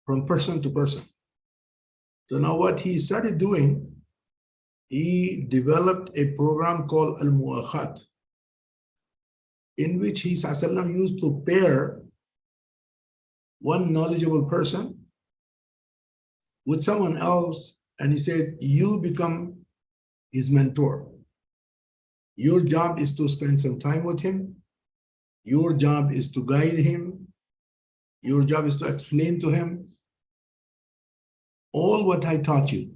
from person to person. So now what he started doing, he developed a program called Al-Mu'akhat, in which he Sallallahu used to pair one knowledgeable person with someone else, and he said, you become his mentor. Your job is to spend some time with him. Your job is to guide him. Your job is to explain to him all what I taught you.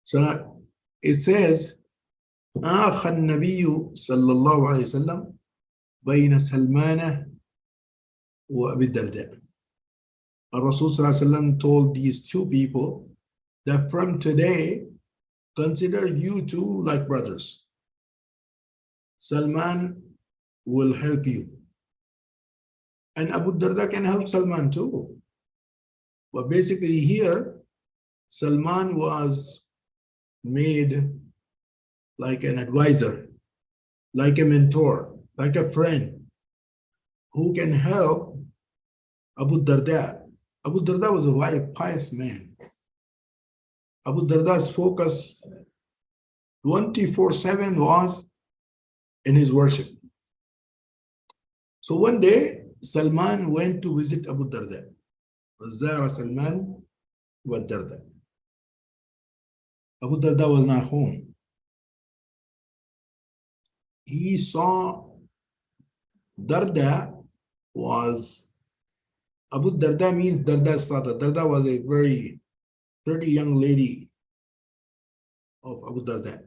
So it says, آخى النبي صلى الله عليه وسلم بين سلمان وأبي الدرداء. Rasul صلى الله عليه وسلم told these two people that from today, consider you two like brothers. Salman will help you. And Abu Darda can help Salman too. But basically here, Salman was made like an advisor, like a mentor, like a friend who can help Abu Darda. Abu Darda was a very pious man. Abu Darda's focus 24/7 was in his worship. So one day, Salman went to visit Abu Darda. Zara Salman wa Darda. Abu Darda was not home. He saw Darda was, Abu Darda means Darda's father. Darda was a very pretty young lady of Abu Darda.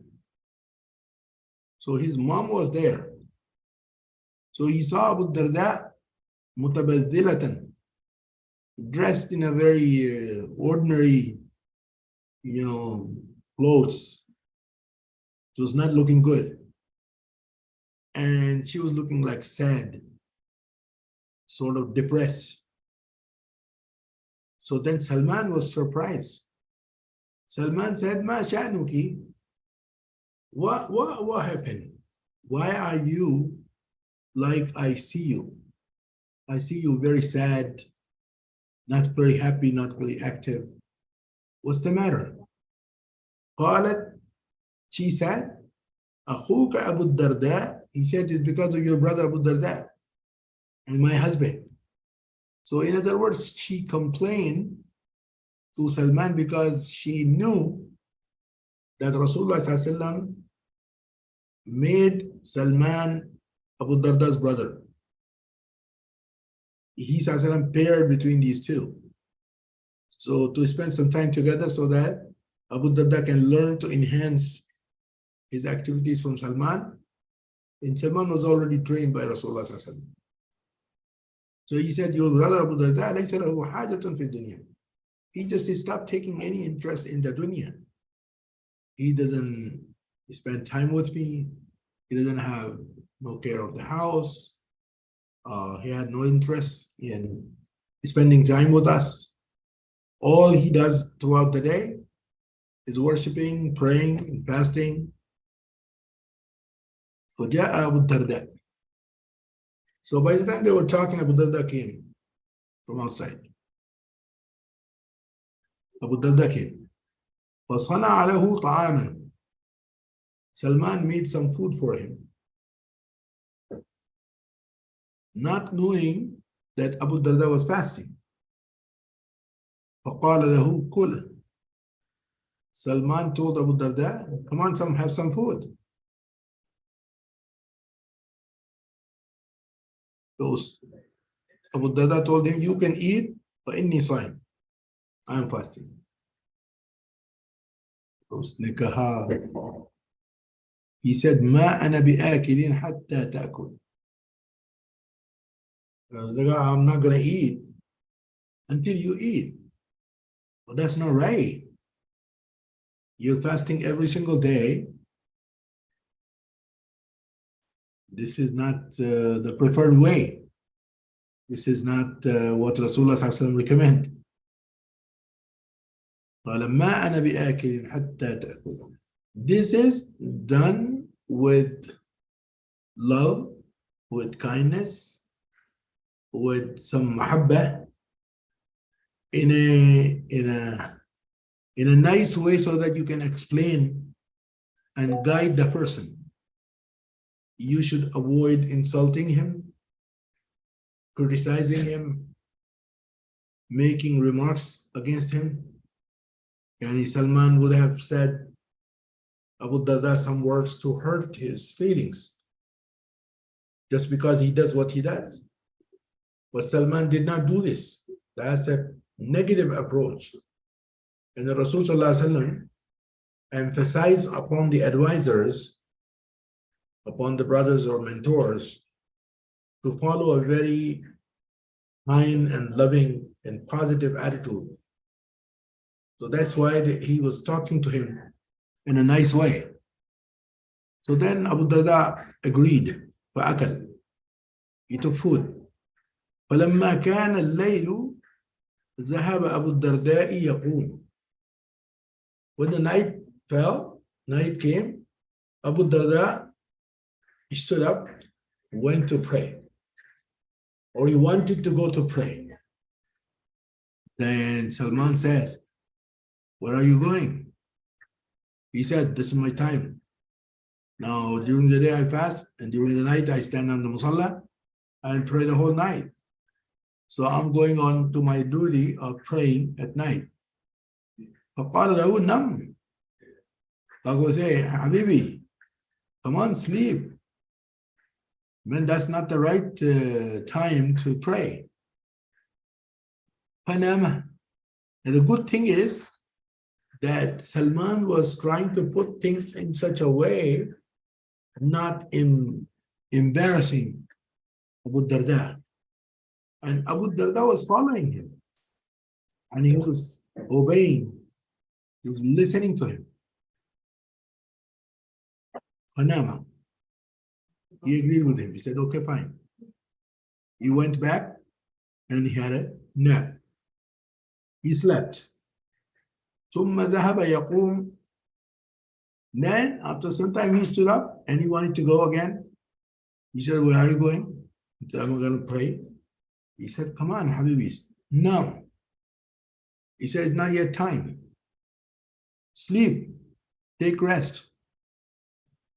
So his mom was there. So he saw Abu Darda mutabadilatan, dressed in a very ordinary, clothes. She was not looking good. And she was looking like sad, sort of depressed. So then Salman was surprised. Salman said, Ma sha'nuki? What happened? why are you like I see you? I see you very sad, not very happy, not very active. What's the matter? قالت, she said, أخوك أبو الدرداء. He said, it's because of your brother Abu Darda and my husband. So in other words, she complained to Salman because she knew that Rasulullah ﷺ made Salman Abu Darda's brother. He ﷺ paired between these two. So to spend some time together so that Abu Darda can learn to enhance his activities from Salman. And Salman was already trained by Rasulullah ﷺ. So he said, your brother Abu Darda, laysa lahu hajatun fi dunya. He just stopped taking any interest in the dunya. He doesn't spend time with me. He doesn't have no care of the house. He had no interest in spending time with us. All he does throughout the day is worshiping, praying, fasting. فجاء أبو الدرداء. So by the time they were talking, Abu Darda came from outside. Abu Darda came. فصنع له طعاما. Salman made some food for him, not knowing that Abu Darda was fasting. فقال له كل. Salman told Abu Darda, come on, have some food. Abu Darda told him, you can eat, but inni صائم. I am fasting. He said, ما أنا بآكل حتى تأكل. I'm not going to eat until you eat. Well, that's not right. You're fasting every single day. This is not the preferred way. This is not what Rasulullah ﷺ recommend. قال ما أنا بآكل حتى تأكل. This is done with love, with kindness, with some mahabbah, in a nice way so that you can explain and guide the person. You should avoid insulting him, criticizing him, making remarks against him. And Salman would have said Abu Darda some words to hurt his feelings just because he does what he does. But Salman did not do this. That's a negative approach. And the Rasul ﷺ emphasized upon the advisors, upon the brothers or mentors, to follow a very kind and loving and positive attitude. So that's why he was talking to him in a nice way. So then Abu Darda agreed. فأكل. He took food. فلما كان الليل ذهب أبو الدرداء يقوم. When the night fell, night came, Abu Darda stood up, went to pray, or he wanted to go to pray. Then Salman said, where are you going? He said, this is my time. Now, during the day I fast, and during the night I stand on the musalla and pray the whole night. So I'm going on to my duty of praying at night. فقال له نم. I go say, Habibi, come on, sleep. Man, that's not the right time to pray. فنام. And the good thing is that Salman was trying to put things in such a way, not embarrassing Abu Darda. And Abu Darda was following him. And he was obeying. He was listening to him. Fanama. He agreed with him. He said, okay, fine. He went back and he had a nap. He slept. ثم ذهب يقوم. Then after some time he stood up and he wanted to go again. He said, where are you going? He said, I'm going to pray. He said, come on, Habibi. No. He said, it's not yet time. Sleep. Take rest.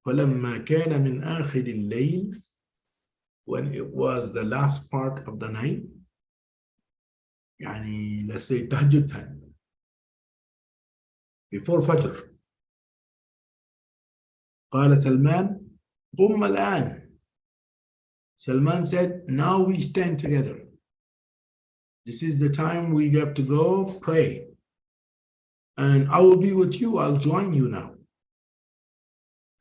فَلَمَّا كَانَ مِنْ آخِرِ اللَّيْلِ, when it was the last part of the night, يعني, let's say tahajjud time, before Fajr, قال سلمان قم الآن. Salman said, now we stand together. This is the time we have to go pray. And I will be with you. I'll join you now.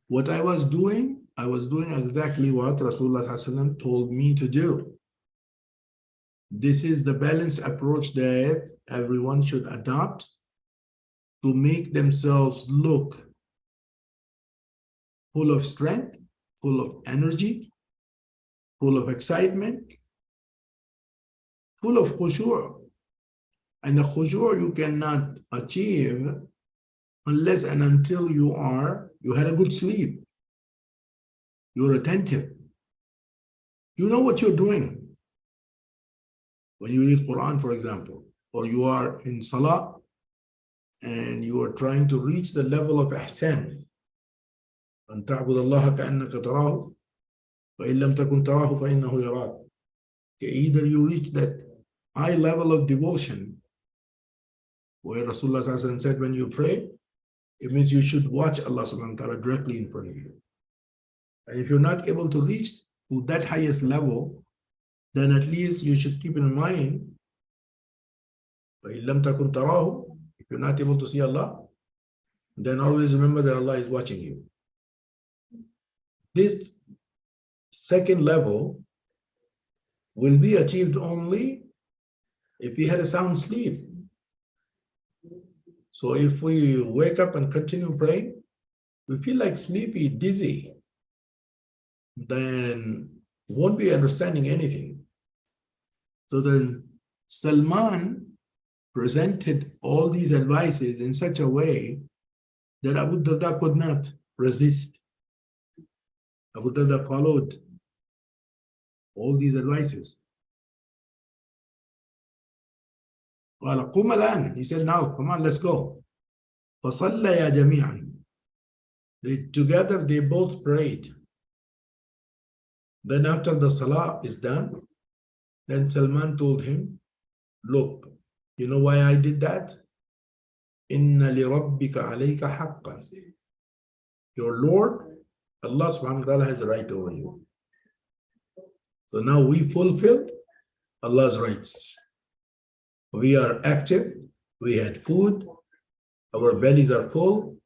What I was doing exactly what Rasulullah told me to do. This is the balanced approach that everyone should adopt to make themselves look full of strength, full of energy, full of excitement, full of khushu'. And the khushu' you cannot achieve unless and until you had a good sleep. You're attentive. You know what you're doing. When you read Quran, for example, or you are in Salah and you are trying to reach the level of ihsan. أن تعبد الله كأنك تراه فإن لم تكن تراه فإنه يراك. Either you reach that high level of devotion where Rasulullah said when you pray, it means you should watch Allah subhanahu wa ta'ala directly in front of you. And if you're not able to reach to that highest level, then at least you should keep in mind, فإن لم تكن تراه, if you're not able to see Allah, then always remember that Allah is watching you. This second level will be achieved only if we had a sound sleep. So if we wake up and continue praying, we feel like sleepy, dizzy, then won't be understanding anything. So then Salman presented all these advices in such a way that Abu Darda could not resist. Abu Darda followed all these advices. قال قم الآن. He said, now, come on, let's go. فصليا جميعا. Together they both prayed. Then after the salah is done, then Salman told him, look, you know why I did that? Inna li rabbika alayka haqqan. Your Lord, Allah subhanahu wa ta'ala has a right over you. So now we fulfilled Allah's rights. We are active, we had food, our bellies are full,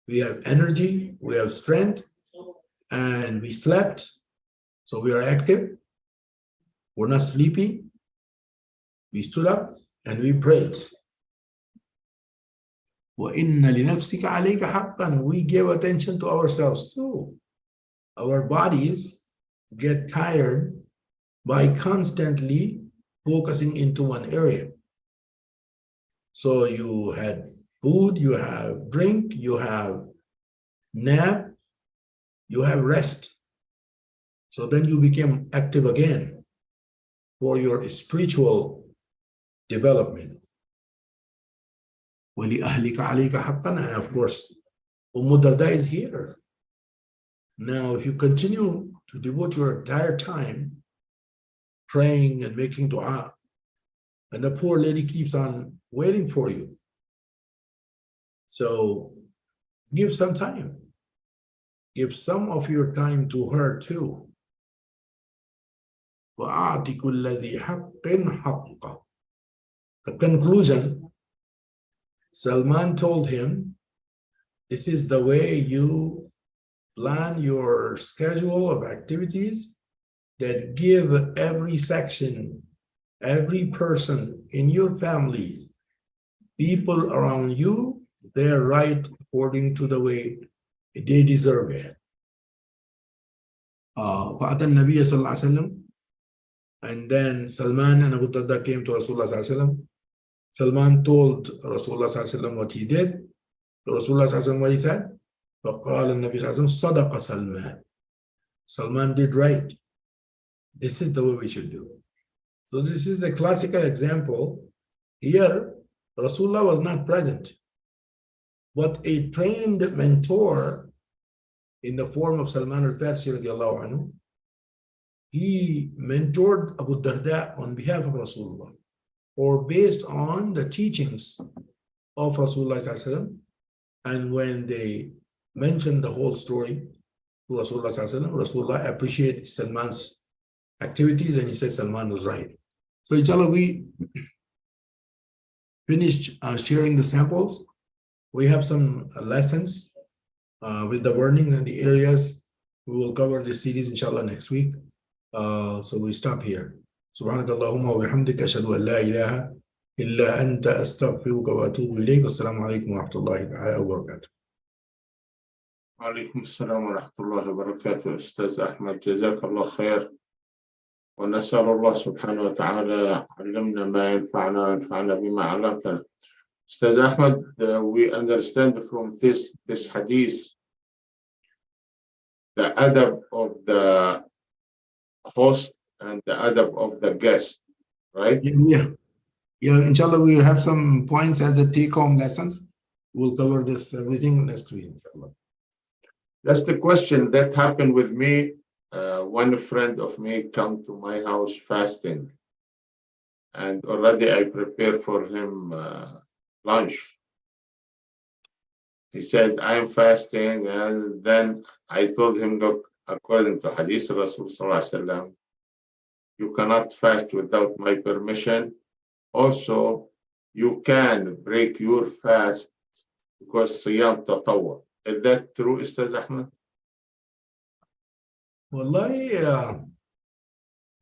we have energy, we have strength, and we slept. So we are active, we're not sleepy. We stood up and we prayed. وَإِنَّ لِنَفْسِكَ عَلَيْكَ حَقًّا. We gave attention to ourselves too. Our bodies get tired by constantly focusing into one area. So you had food, you have drink, you have nap, you have rest. So then you became active again for your spiritual development. وَلِأَهْلِكَ عَلَيْكَ حَقًّا. And of course, Darda is here. Now, if you continue to devote your entire time praying and making dua, and the poor lady keeps on waiting for you. So give some time. Give some of your time to her too. وَأَعْطِ كُلَّ ذِي حَقٍّ حَقَّهُ. The conclusion, Salman told him, this is the way you plan your schedule of activities that give every section, every person in your family, people around you, their right according to the way they deserve it. فَأَتَى النَّبِيَّ صلى الله عليه وسلم. And then Salman and Abu Darda came to Rasulullah sallallahu alaihi wasallam. Salman told Rasulullah sallallahu alaihi wasallam what he did. Rasulullah sallallahu alaihi wasallam what he said. فقال النبي صلى الله عليه وسلم صدق سلمان. Salman did right. This is the way we should do. So this is a classical example. Here, Rasulullah was not present, but a trained mentor in the form of Salman al-Farsi radiallahu anhu, he mentored Abu Darda on behalf of Rasulullah, or based on the teachings of Rasulullah sallallahu alaihi wasallam. And when they mentioned the whole story to Rasulullah sallallahu alaihi wasallam, Rasulullah appreciated Salman's activities, and he said Salman was right. So inshallah, we finished sharing the samples. We have some lessons with the wording and the areas. We will cover this series inshallah next week. So we stop here. سبحانك اللهم وبحمدك أشهد أن لا إله إلا أنت أستغفرك وأتوب إليك. والسلام عليكم ورحمة الله تعالى وبركاته. وعليكم السلام ورحمة الله وبركاته. أستاذ أحمد جزاك الله خير، ونسأل الله سبحانه وتعالى علمنا ما ينفعنا وينفعنا بما علمتنا. Ustaz Ahmad, we understand from this hadith the adab of the host and the adab of the guest, right? Yeah, inshallah, we have some points as a take-home lessons. We'll cover this everything next week, inshallah. That's the question that happened with me. One friend of me come to my house fasting, and already I prepared for him lunch. He said, I'm fasting, and then I told him, look, according to Hadith Rasul Sallallahu Alaihi Wasallam, you cannot fast without my permission. Also, you can break your fast because Siyam Tatawwa. Is that true, Ustaz Ahmad? Wallahi,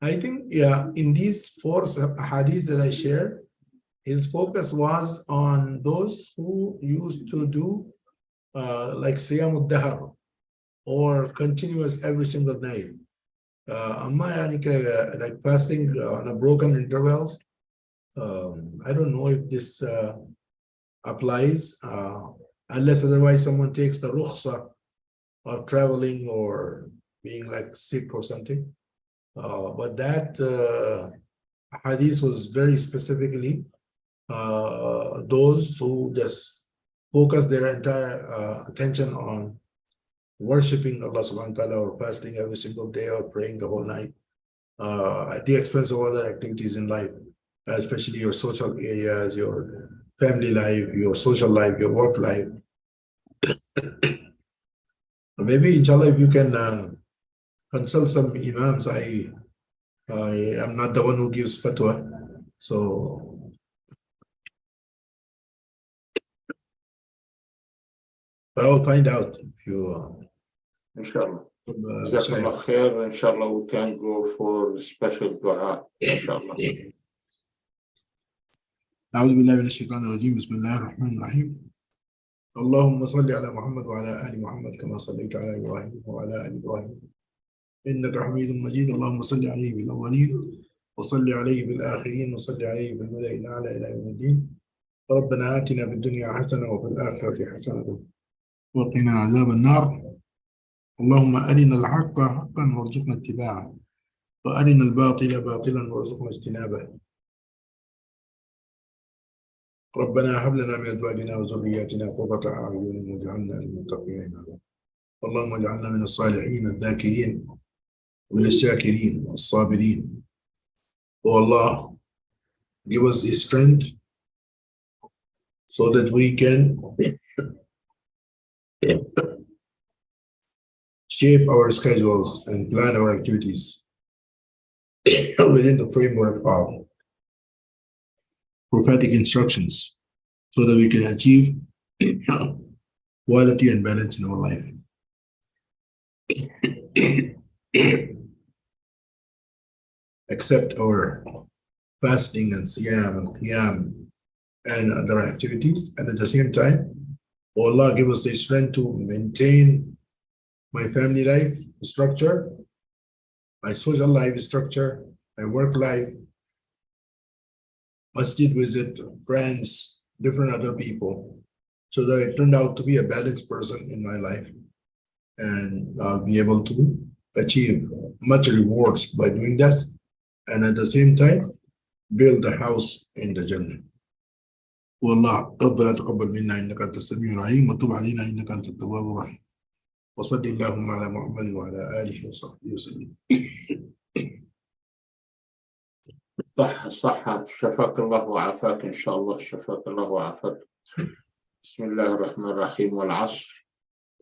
I think, in these 4 hadiths that I shared, his focus was on those who used to do like Siyam al-Dahar, or continuous every single night. Like fasting on a broken intervals. I don't know if this applies, unless otherwise someone takes the rukhsa of traveling or being like sick or something. But that hadith was very specifically those who just focus their entire attention on worshipping Allah subhanahu wa ta'ala, or fasting every single day, or praying the whole night, at the expense of other activities in life, especially your social areas, your family life, your social life, your work life. Maybe inshallah, if you can consult some imams. I am not the one who gives fatwa, so I will find out if you Inshallah. Jazakallah khair. Inshallah, we can go for special dua. Inshallah. أعوذ بالله من الشيطان الرجيم. بسم الله الرحمن الرحيم. اللهم صل على محمد وعلى آل محمد كما صليت على إبراهيم وعلى آل إبراهيم إنك حميد مجيد. اللهم صل عليه بالأولين وصل عليه بالآخرين وصل عليه بالملأ الأعلى إلى يوم الدين. ربنا آتنا في الدنيا حسنة وفي الآخرة حسنة وقنا عذاب النار. اللهم أرنا الحق حقا وارزقنا اتباعه، وأرنا الباطل باطلا وارزقنا اجتنابه. ربنا هب لنا من أزواجنا وذرياتنا قرة أعين واجعلنا للمتقين إماما. اللهم اجعلنا من الصالحين الذاكرين ومن الشاكرين الصابرين. Oh Allah, give us the strength so that we can shape our schedules and plan our activities within the framework of prophetic instructions, so that we can achieve quality and balance in our life. Accept our fasting and siyam and qiyam and other activities, and at the same time, oh Allah, give us the strength to maintain my family life structure, my social life structure, my work life, Masjid visit, friends, different other people, so that I turned out to be a balanced person in my life, and I'll be able to achieve much rewards by doing this, and at the same time build a house in the Jannah. والله ربنا تقبل منا إنك أنت السميع العليم وتب علينا إنك أنت التواب الرحيم وصل اللهم على محمد وعلى آله وصحبه وسلم. صح شفاك الله وعافاك إن شاء الله. شفاك الله وعافاك. بسم الله الرحمن الرحيم. والعصر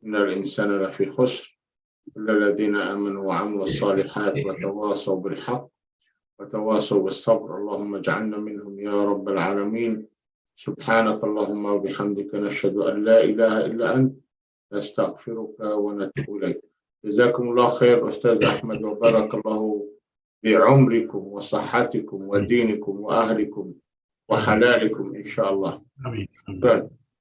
إن الإنسان لفي خسر إلا الذين آمنوا وعملوا الصالحات وتواصوا بالحق وتواصوا بالصبر. اللهم اجعلنا منهم يا رب العالمين. سبحانك اللهم وبحمدك نشهد أن لا إله إلا أنت نستغفرك ونتوب إليك. جزاكم الله خير أستاذ أحمد وبارك الله بعمركم وصحتكم ودينكم وأهلكم وحلالكم إن شاء الله. آمين. شكرا.